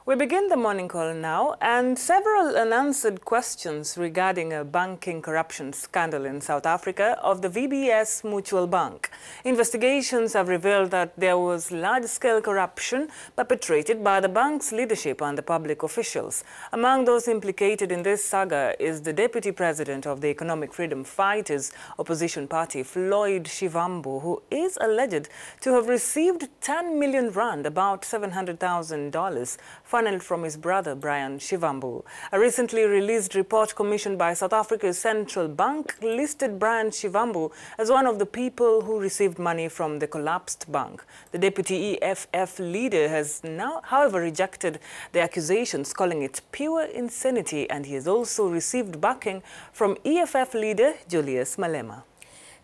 We begin the morning call now, and several unanswered questions regarding a banking corruption scandal in South Africa of the VBS Mutual Bank. Investigations have revealed that there was large-scale corruption perpetrated by the bank's leadership and the public officials. Among those implicated in this saga is the deputy president of the Economic Freedom Fighters opposition party, Floyd Shivambu, who is alleged to have received 10 million rand, about $700,000, funneled from his brother, Brian Shivambu. A recently released report commissioned by South Africa's central bank listed Brian Shivambu as one of the people who received money from the collapsed bank. The deputy EFF leader has now, however, rejected the accusations, calling it pure insanity, and he has also received backing from EFF leader Julius Malema.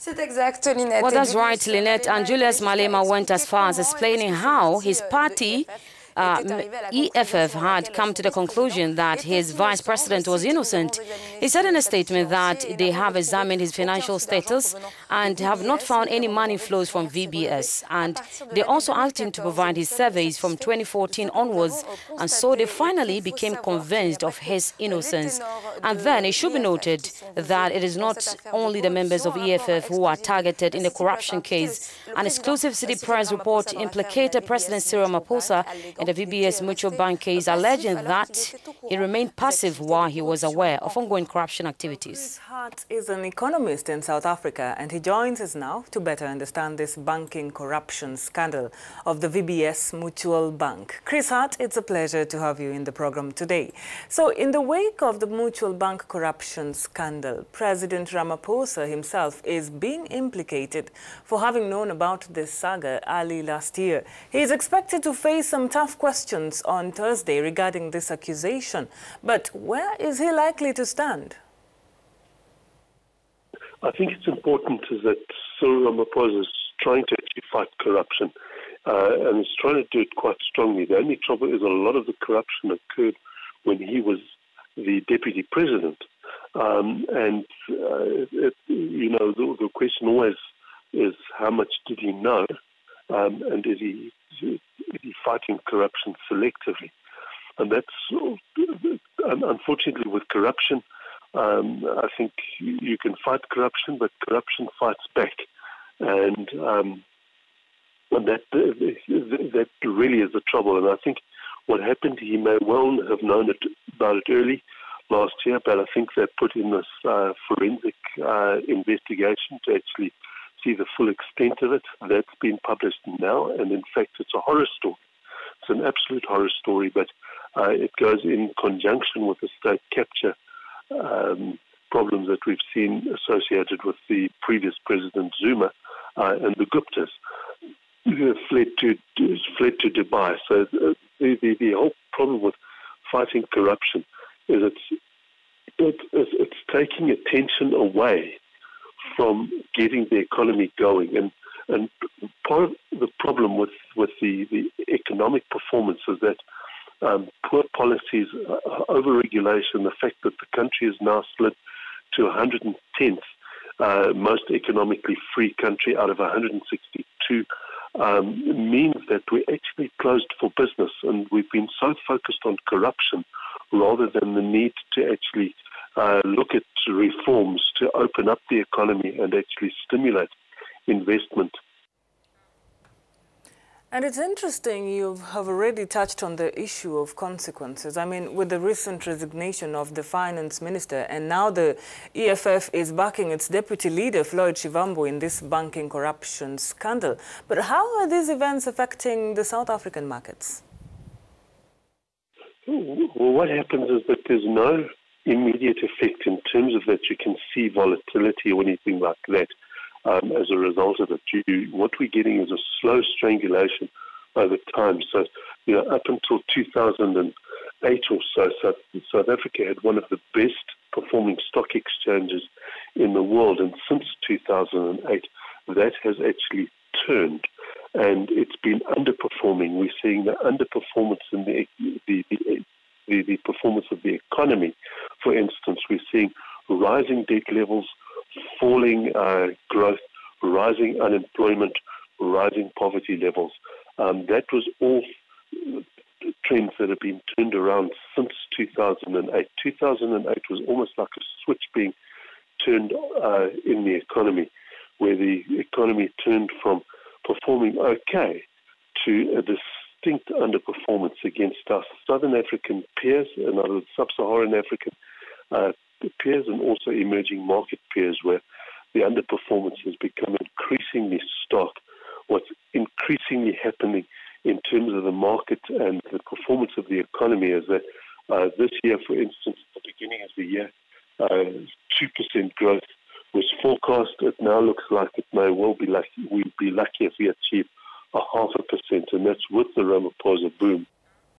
Well, that's right, Lynette. And Julius Malema went as far as explaining how his party, EFF, had come to the conclusion that his vice president was innocent. He said in a statement that they have examined his financial status and have not found any money flows from VBS. And they also asked him to provide his surveys from 2014 onwards, and so they finally became convinced of his innocence. And then it should be noted that it is not only the members of EFF who are targeted in the corruption case. An exclusive City Press report implicated President Cyril Ramaphosa in the VBS Mutual Bank case, alleging that he remained passive while he was aware of ongoing corruption activities. Chris Hart is an economist in South Africa, and he joins us now to better understand this banking corruption scandal of the VBS Mutual Bank. Chris Hart, it's a pleasure to have you in the program today. So, in the wake of the Mutual Bank corruption scandal, President Ramaphosa himself is being implicated for having known about this saga early last year. He is expected to face some tough questions on Thursday regarding this accusation. But where is he likely to stand? I think it's important that Cyril Ramaphosa is trying to actually fight corruption, and is trying to do it quite strongly. The only trouble is a lot of the corruption occurred when he was the deputy president. The question always is how much did he know, and is he fighting corruption selectively? And that's, unfortunately, with corruption, I think you can fight corruption, but corruption fights back. And that really is the trouble. And I think what happened, he may well have known about it early last year, but I think they put in this forensic investigation to actually see the full extent of it. That's been published now, and in fact, it's a horror story. It's an absolute horror story, but it goes in conjunction with the state capture problems that we've seen associated with the previous President Zuma and the Guptas, who have fled to Dubai. So the whole problem with fighting corruption is it's taking attention away from getting the economy going. And part of the problem with the economic performance is that poor policies, over-regulation, the fact that the country is now slid to 110th most economically free country out of 162 means that we're actually closed for business, and we've been so focused on corruption rather than the need to actually look at reforms to open up the economy and actually stimulate investment. And it's interesting you have already touched on the issue of consequences. I mean, with the recent resignation of the finance minister, and now the EFF is backing its deputy leader, Floyd Shivambu, in this banking corruption scandal. But how are these events affecting the South African markets? Well, what happens is that there's no immediate effect in terms of that you can see volatility or anything like that. As a result of it, what we're getting is a slow strangulation over time. So, up until 2008 or so, South Africa had one of the best performing stock exchanges in the world, and since 2008, that has actually turned, and it's been underperforming. We're seeing the underperformance in the performance of the economy. For instance, we're seeing rising debt levels, falling growth, rising unemployment, rising poverty levels. That was all trends that have been turned around since 2008. 2008 was almost like a switch being turned in the economy, where the economy turned from performing okay to a distinct underperformance against our Southern African peers, and other Sub-Saharan African peers, and also emerging market peers, where the underperformance has become increasingly stark. What's increasingly happening in terms of the market and the performance of the economy is that this year, for instance, at the beginning of the year, 2% growth was forecast. It now looks like it may well be lucky. We'd be lucky if we achieve 0.5%, and that's with the Ramaphosa boom.